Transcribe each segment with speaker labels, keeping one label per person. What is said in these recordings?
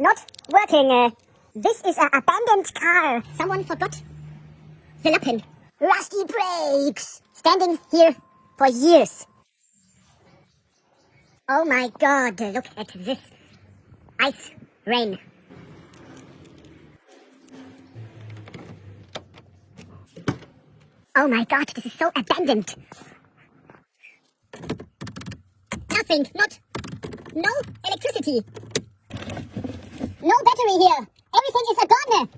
Speaker 1: not working. This is an abandoned car. Someone forgot the Lappen. Rusty brakes. Standing here for years. Oh my god, look at this ice rain. Oh my god, this is so abandoned. Nothing, no electricity. No battery here. Everything is gone.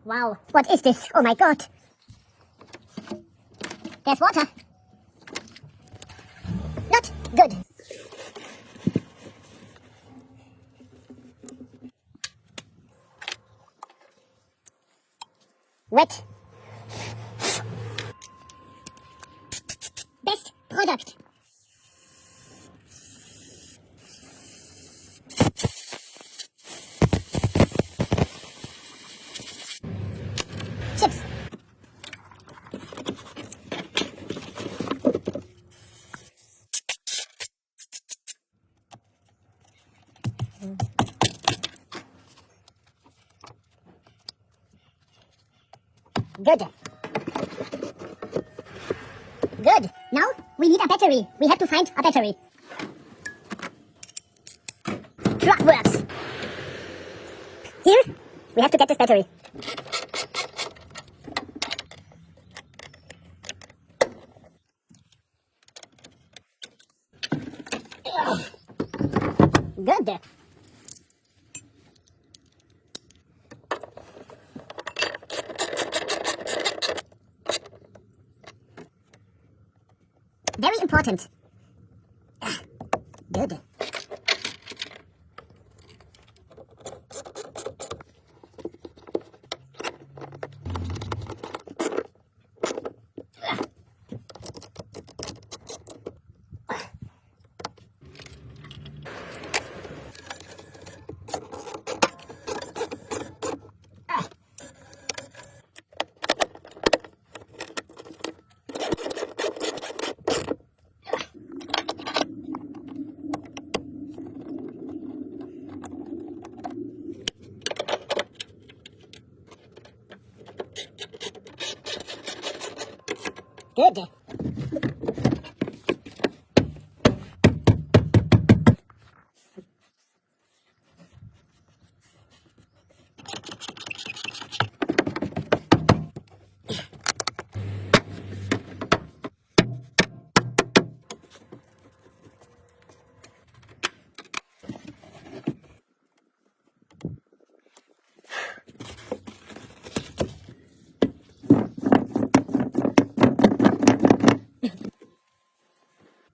Speaker 1: Wow, what is this? Oh my god. There's water. Not good. Wet. Best product. Chips. Good. Good. Now we need a battery. We have to find a battery. Truck works. Here, we have to get this battery. Good. Very important. Good. Good.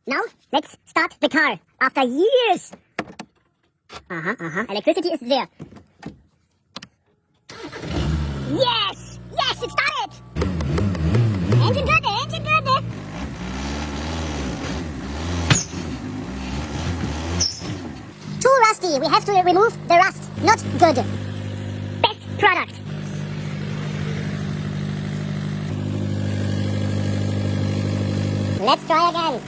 Speaker 1: Now, let's start the car. After years. Electricity is there. Yes! Yes, it started! Engine good, engine good! Too rusty. We have to remove the rust. Not good. Best product. Let's try again.